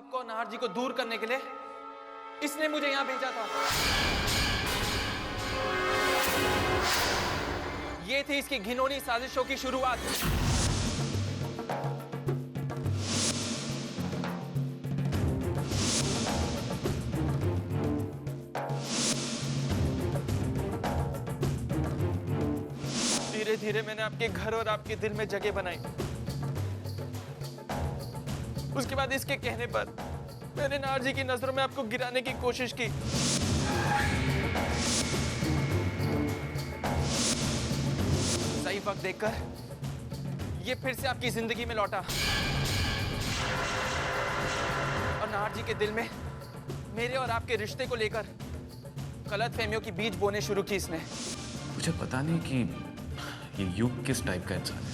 आपको और नाहर जी को दूर करने के लिए इसने मुझे यहां भेजा था। ये थी इसकी घिनौनी साजिशों की शुरुआत। धीरे धीरे मैंने आपके घर और आपके दिल में जगह बनाई। उसके बाद इसके कहने पर मैंने नाहर जी की नजरों में आपको गिराने की कोशिश की। सही वक्त देखकर ये फिर से आपकी जिंदगी में लौटा और नाहर जी के दिल में मेरे और आपके रिश्ते को लेकर गलतफहमियों की बीज बोने शुरू की इसने। मुझे पता नहीं कि ये युग किस टाइप का इंसान है।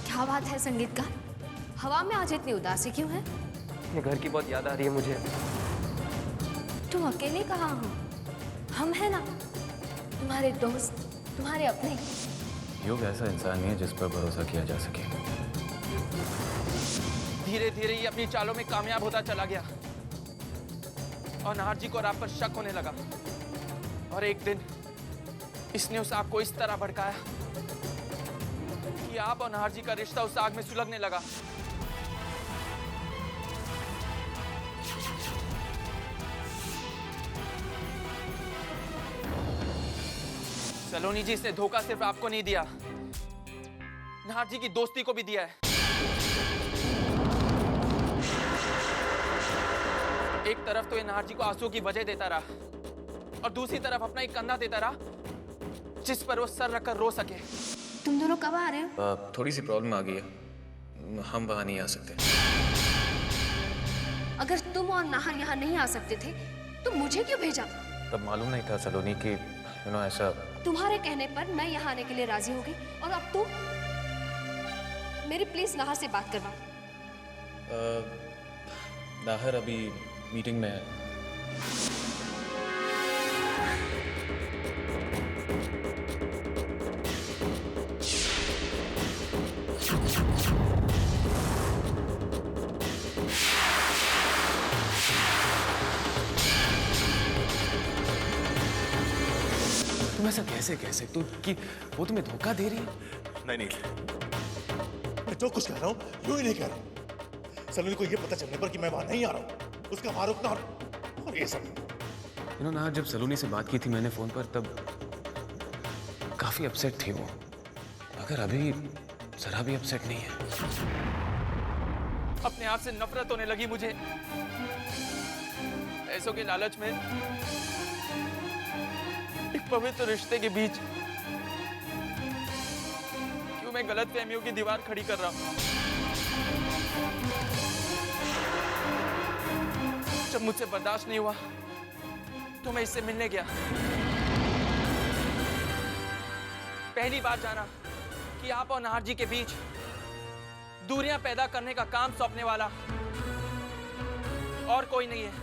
क्या बात है संगीतकार, हवा में आज इतनी उदासी क्यों है? ये घर की बहुत याद आ रही है मुझे। तुम अकेले कहाँ हो? हम हैं ना, तुम्हारे दोस्त, तुम्हारे अपने। युग ऐसा इंसान नहीं है जिस पर भरोसा किया जा सके। धीरे धीरे ये अपनी चालों में कामयाब होता चला गया और नाहर जी को और आप पर शक होने लगा। और एक दिन इसने उस आग को इस तरह भड़काया कि आप और नाहर जी का रिश्ता उस आग में सुलगने लगा। सलोनी जी, इसने धोखा सिर्फ आपको नहीं दिया, नाहर जी की दोस्ती को भी दिया है। एक तरफ तो ये नाहर जी को आंसू की वजह देता रहा और दूसरी तरफ अपना एक कंधा देता रहा जिस पर वो सर रखकर रो सके। तुम दोनों कब आ रहे हो? थोड़ी सी प्रॉब्लम आ गई है, हम वहां नहीं आ सकते। अगर तुम और नाहर यहाँ नहीं आ सकते थे तो मुझे क्यों भेजा? तब मालूम नहीं था सलोनी कि ऐसा। तुम्हारे कहने पर मैं यहाँ आने के लिए राजी हो गई और अब तुम मेरी प्लीज नाहर से बात करवा। नाहर अभी मीटिंग में है। तुम ऐसा कैसे कह सकते हो कि वो तुम्हें धोखा दे रही है? नहीं नहीं, मैं जो कुछ कह रहा हूं यूं ही नहीं कह रहा हूं। सलोनी को ये पता चलने पर कि मैं वहां नहीं आ रहा हूं, उसका वहां रुकना और ये सब। नाहर जब सलोनी से बात की थी मैंने फोन पर, तब काफी अपसेट थी वो, मगर अभी जरा भी अपसेट नहीं है। अपने आप से नफरत होने लगी मुझे। पैसों के लालच में एक पवित्र रिश्ते के बीच क्यों मैं गलतफहमियों की दीवार खड़ी कर रहा हूं। जब मुझसे बर्दाश्त नहीं हुआ तो मैं इससे मिलने गया। पहली बार जाना कि आप और नाहर जी के बीच दूरियां पैदा करने का काम सौंपने वाला और कोई नहीं है,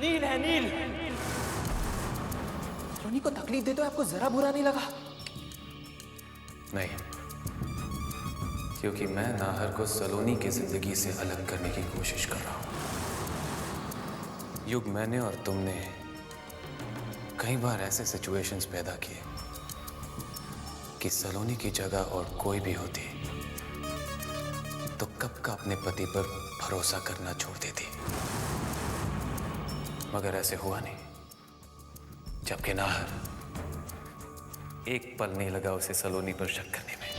नील है, नील। सलोनी को तकलीफ दे तो आपको जरा बुरा नहीं लगा? नहीं, क्योंकि मैं नाहर को सलोनी की जिंदगी से अलग करने की कोशिश कर रहा हूं। युग, मैंने और तुमने कई बार ऐसे सिचुएशंस पैदा किए कि सलोनी की जगह और कोई भी होती तो कब का अपने पति पर भरोसा करना छोड़ देती, मगर ऐसे हुआ नहीं। जबकि नाहर एक पल नहीं लगा उसे सलोनी पर शक करने में।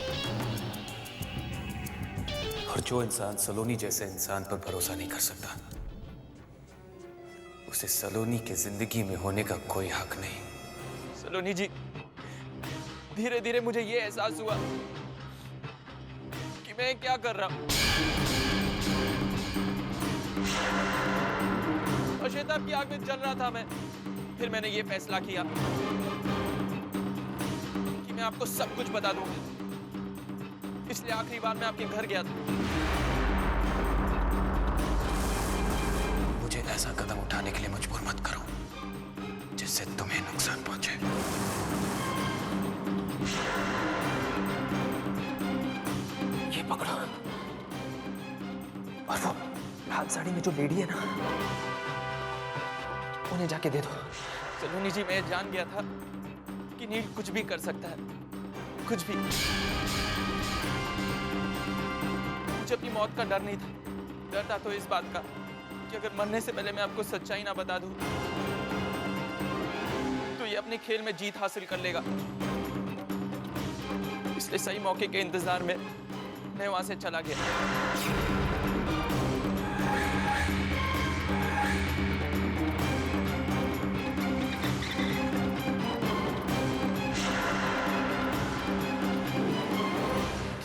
और जो इंसान सलोनी जैसे इंसान पर भरोसा नहीं कर सकता उसे सलोनी की जिंदगी में होने का कोई हक नहीं। सलोनी जी, धीरे धीरे मुझे ये एहसास हुआ कि मैं क्या कर रहा हूं। और शैतान की आग में जल रहा था मैं। फिर मैंने ये फैसला किया कि मैं आपको सब कुछ बता दूंगा। इसलिए आखिरी बार मैं आपके घर गया था। मुझे ऐसा कदम उठाने के लिए मजबूर मत करो जिससे तुम्हें नुकसान पहुंचे। ये पकड़ो और वो हाथ साड़ी में जो लेडी है ना, उन्हें जाके दे दो। सलोनी जी, मैं जान गया था कि नील कुछ भी कर सकता है, कुछ भी। मुझे अपनी मौत का डर नहीं था। डर था तो इस बात का कि अगर मरने से पहले मैं आपको सच्चाई ना बता दूं तो ये अपने खेल में जीत हासिल कर लेगा। इसलिए सही मौके के इंतजार में मैं वहां से चला गया।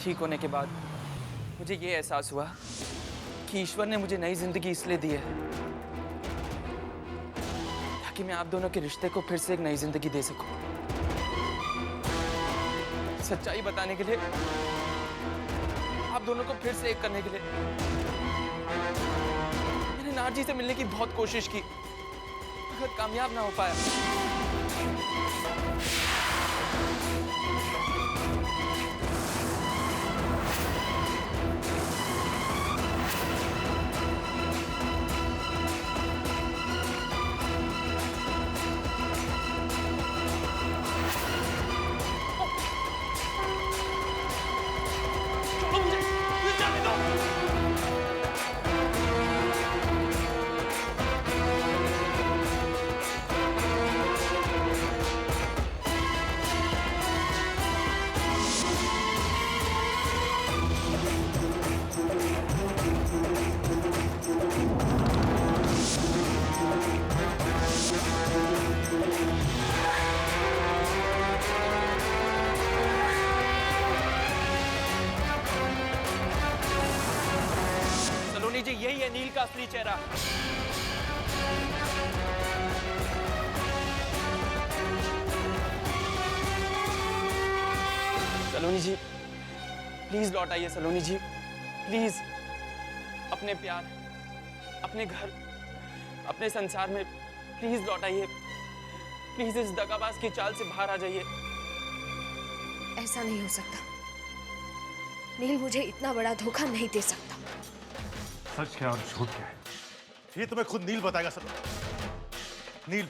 ठीक होने के बाद मुझे ये एहसास हुआ कि ईश्वर ने मुझे नई जिंदगी इसलिए दी है ताकि मैं आप दोनों के रिश्ते को फिर से एक नई जिंदगी दे सकूं। सच्चाई बताने के लिए, आप दोनों को फिर से एक करने के लिए मैंने नार जी से मिलने की बहुत कोशिश की, मगर कामयाब ना हो पाया। जी, यही है नील का असली चेहरा। सलोनी जी, प्लीज लौट आइए। सलोनी जी, प्लीज। अपने प्यार, अपने घर, अपने संसार में प्लीज लौट आइए। प्लीज इस दगाबाज की चाल से बाहर आ जाइए। ऐसा नहीं हो सकता। नील मुझे इतना बड़ा धोखा नहीं दे सकता। सच क्या और झूठ क्या है, ये तुम्हें खुद नील बताएगा। सब नील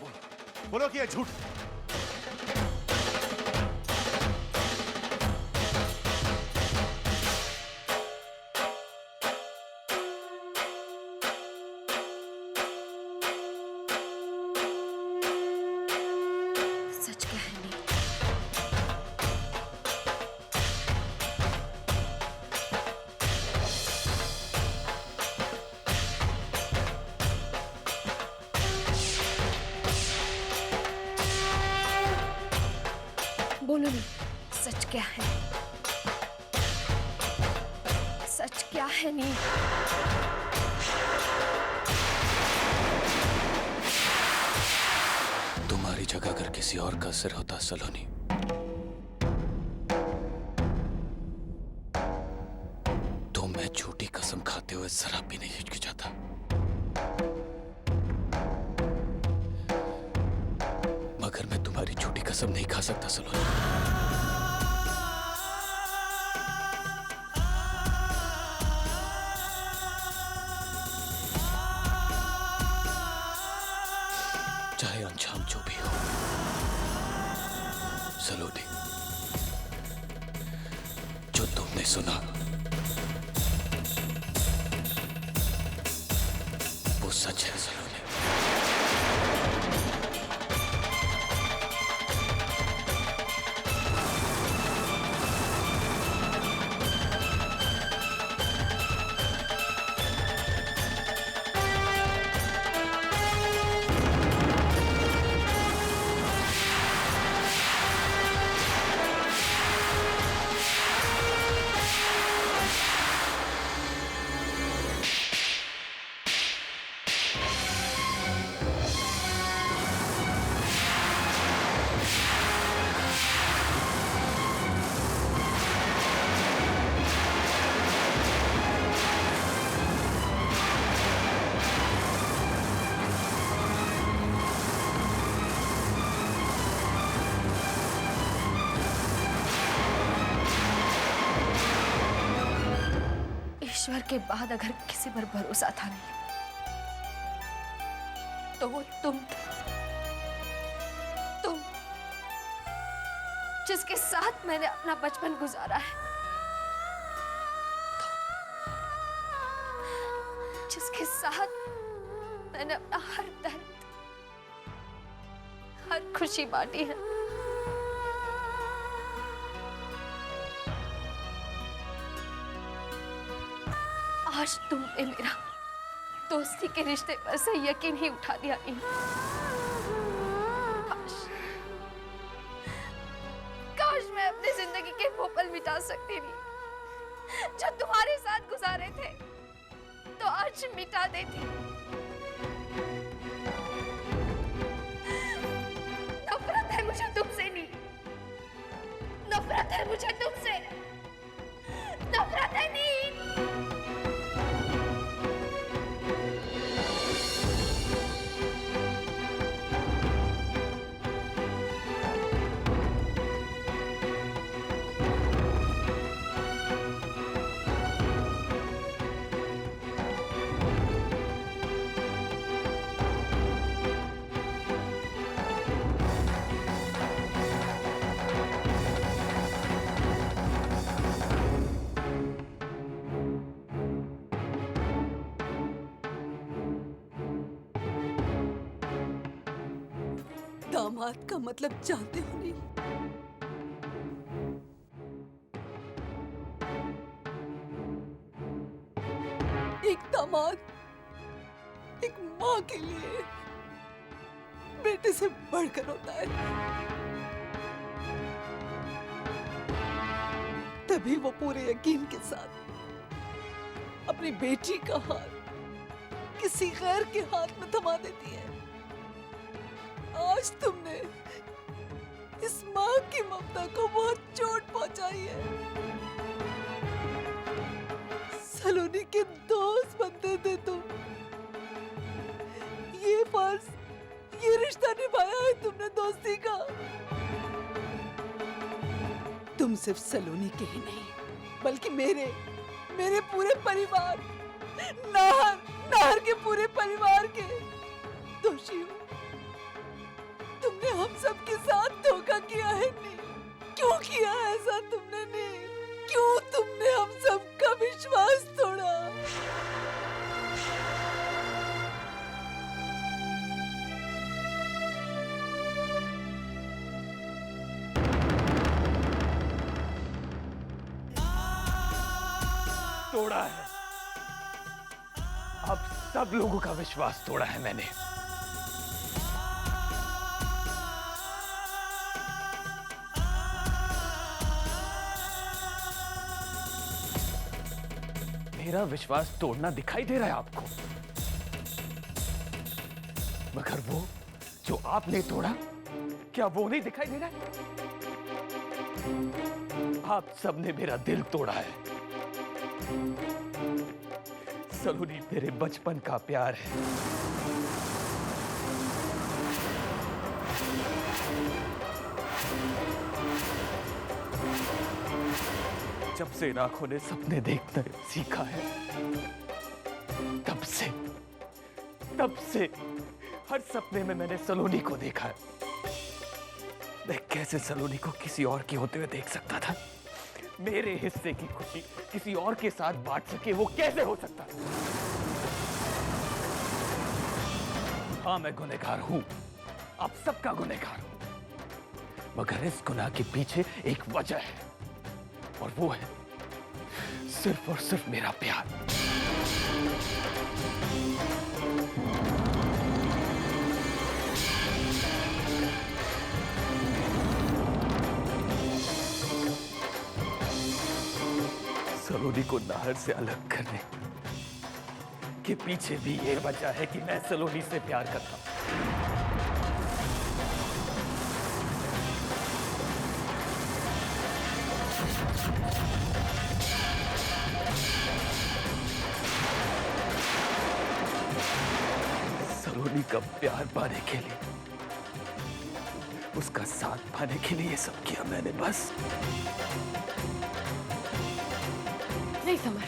बोलो कि यह झूठ। सच क्या है नील? बोलो नहीं, सच क्या है? सच क्या है नील? तुम्हारी जगह अगर किसी और का सिर होता सलोनी, तो मैं झूठी कसम खाते हुए जरा भी नहीं हिचकिचाता। मगर मैं तुम्हारी झूठी कसम नहीं खा सकता सलोनी। चाहे अंजाम जो भी हो सलोनी, जो तुमने सुना वो सच है सलोनी। ईश्वर के बाद अगर किसी पर भरोसा था नहीं, तो वो तुम जिसके साथ मैंने अपना बचपन गुजारा है, जिसके साथ मैंने अपना हर दर्द, हर खुशी बांटी है। आज तुमने मेरा दोस्ती के रिश्ते पर से यकीन ही उठा दिया। काश मैं अपनी जिंदगी के वो पल मिटा सकती थी जो तुम्हारे साथ गुजारे थे, तो आज मिटा देती। नफरत है मुझे तुमसे, नहीं नफरत है मुझे तुमसे, नफरत है नहीं। दामाद का मतलब जानते हो नहीं? एक दामाद एक माँ के लिए बेटे से बढ़कर होता है। तभी वो पूरे यकीन के साथ अपनी बेटी का हाथ किसी गैर के हाथ में थमा देती है। आज तुमने इस माँ की ममता को बहुत चोट पहुंचाई है। सलोनी के दोस्त बनते थे तुम, ये फर्ज, ये रिश्ता निभाया है तुमने दोस्ती का। तुम सिर्फ सलोनी के ही नहीं, बल्कि मेरे पूरे परिवार, नाहर के पूरे परिवार के दोषी हो। तुमने हम सब के साथ धोखा किया है नी। क्यों किया ऐसा तुमने नी? क्यों तुमने हम सब का विश्वास तोड़ा? तोड़ा है, अब सब लोगों का विश्वास तोड़ा है मैंने। मेरा विश्वास तोड़ना दिखाई दे रहा है आपको, मगर वो जो आपने तोड़ा, क्या वो नहीं दिखाई दे रहा है? आप सबने मेरा दिल तोड़ा है। सलोनी मेरे बचपन का प्यार है। जब से इन आंखों ने सपने देखना सीखा है, तब से हर सपने में मैंने सलोनी को देखा है। मैं कैसे सलोनी को किसी और की होते हुए देख सकता था? मेरे हिस्से की खुशी किसी और के साथ बांट सके, वो कैसे हो सकता? हाँ, मैं गुनहगार हूं, आप सबका गुनहगार हूं, मगर इस गुनाह के पीछे एक वजह है, और वो है सिर्फ और सिर्फ मेरा प्यार। सलोनी को नाहर से अलग करने के पीछे भी ये वजह है कि मैं सलोनी से प्यार करता हूं। सलोनी का प्यार पाने के लिए, उसका साथ पाने के लिए ये सब किया मैंने। बस नहीं समर,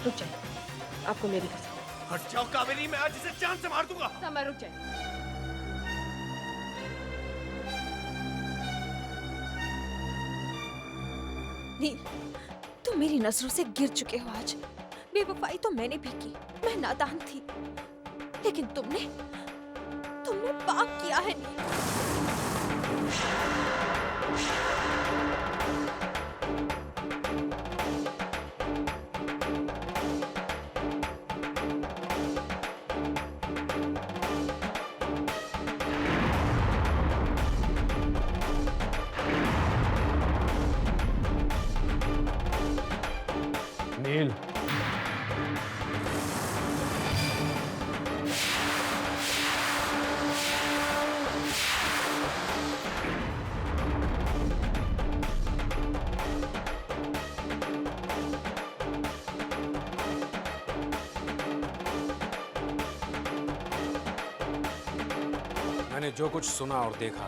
रुक जाइए। आपको मेरी कसम, हट जाओ कावेरी, मैं आज इसे जान से मार दूंगा। समय रुक जाए। नील, तुम मेरी नजरों से गिर चुके हो आज। बेवफाई तो मैंने भी की, मैं नादान थी, लेकिन तुमने पाप किया है नील। नील, मैंने जो कुछ सुना और देखा,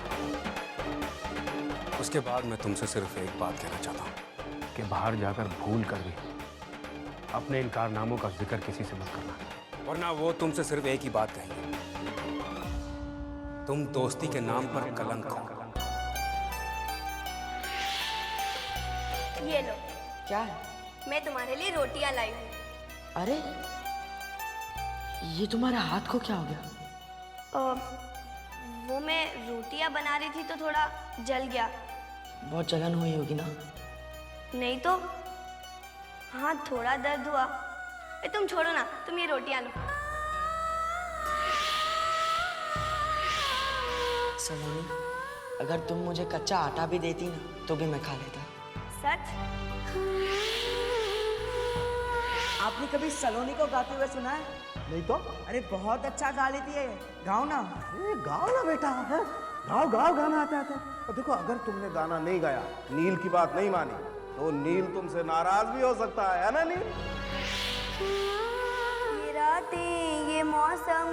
उसके बाद मैं तुमसे सिर्फ एक बात कहना चाहता हूँ कि बाहर जाकर भूल कर भी अपने इन कारनामों का जिक्र किसी से मत करना। वरना वो तुमसे सिर्फ एक ही बात कहेंगे, तुम दोस्ती के नाम पर कलंक हो। ये लो, क्या है? मैं तुम्हारे लिए रोटियां लाई हूँ। अरे ये तुम्हारे हाथ को क्या हो गया? वो मैं रोटियां बना रही थी तो थोड़ा जल गया। बहुत जलन हुई होगी ना? नहीं तो हाथ थोड़ा दर्द हुआ। तुम छोड़ो ना, तुम ये रोटियां लो। सलोनी, अगर तुम मुझे कच्चा आटा भी देती ना तो भी मैं खा लेता। सच? आपने कभी सलोनी को गाते हुए सुना है? नहीं तो। अरे बहुत अच्छा गा लेती है, गाओ ना। गाओ ना बेटा, है गाओ गाओ, गाना आता है तो देखो, अगर तुमने गाना नहीं गाया, नील की बात नहीं मानी, तो नील तुमसे नाराज भी हो सकता है ना नील? ये रातें, ये मौसम,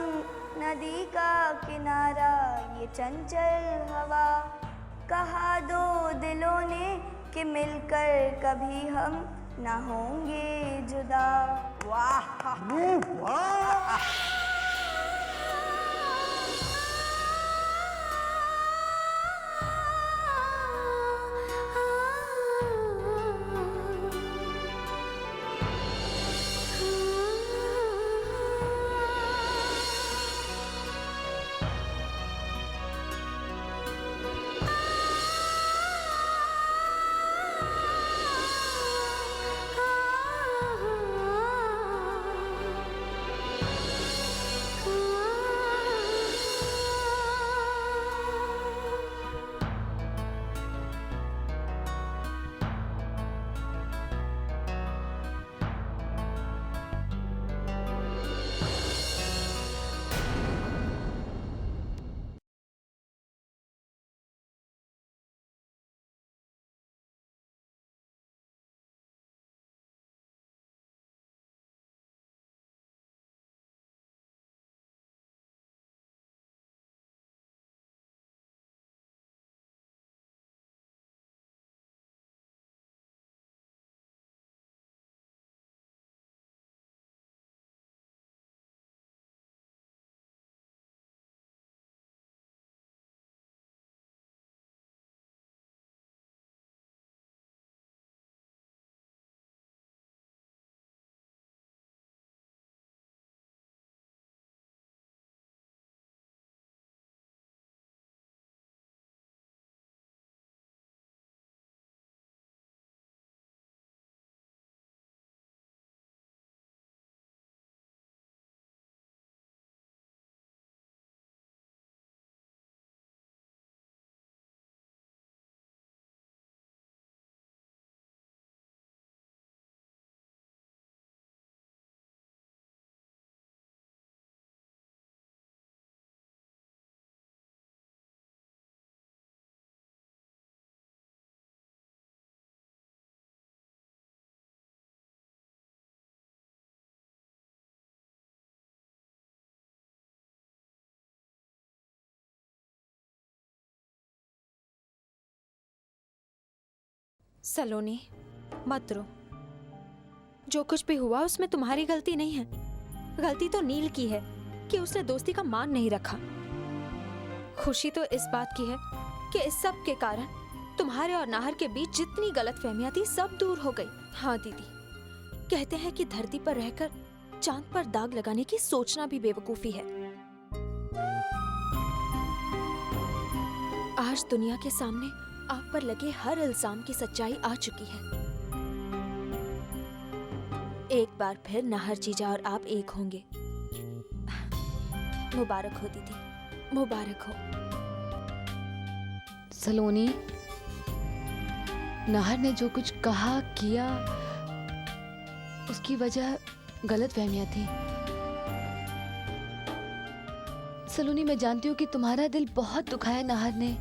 नदी का किनारा, ये चंचल हवा, कहा दो दिलों ने कि मिलकर कभी हम ना होंगे जुदा। वाह, अरे वाह! सलोनी, मत रो। जो कुछ भी हुआ उसमें तुम्हारी गलती नहीं है। गलती तो नील की है कि उसने दोस्ती का मान नहीं रखा। खुशी तो इस बात की है कि इस सब के कारण तुम्हारे और नाहर के बीच जितनी गलतफहमियां थी सब दूर हो गई। हाँ दीदी, कहते हैं कि धरती पर रहकर चांद पर दाग लगाने की सोचना भी बेवकूफी है। आज दुनिया के सामने आप पर लगे हर इल्जाम की सच्चाई आ चुकी है। एक बार फिर नाहर जीजा और आप एक होंगे। मुबारक हो दीदी, मुबारक हो। सलोनी, नाहर ने जो कुछ कहा किया उसकी वजह गलतफहमियां थी। सलोनी, मैं जानती हूँ कि तुम्हारा दिल बहुत दुखाया नाहर ने।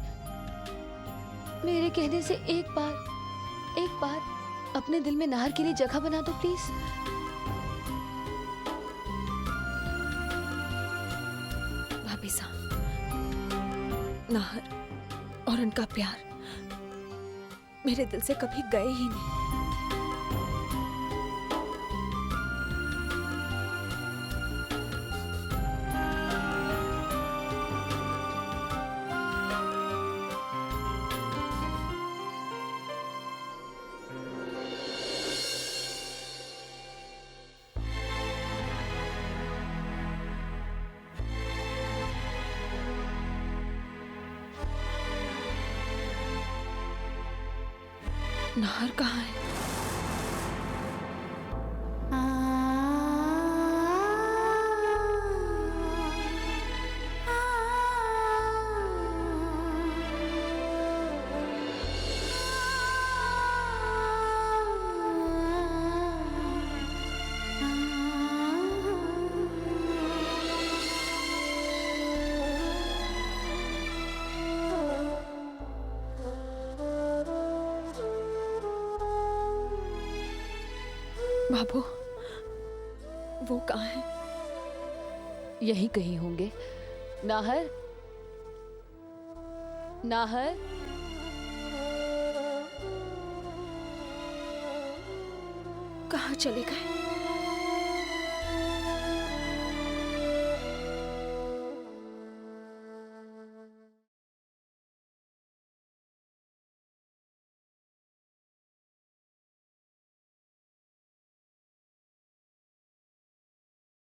मेरे कहने से एक बार अपने दिल में नाहर के लिए जगह बना दो प्लीज। भाभी साहब, नाहर और उनका प्यार मेरे दिल से कभी गए ही नहीं। नाहर कहाँ है? बाबू, वो कहाँ है? यहीं कहीं होंगे। नाहर, नाहर, कहाँ चले गए?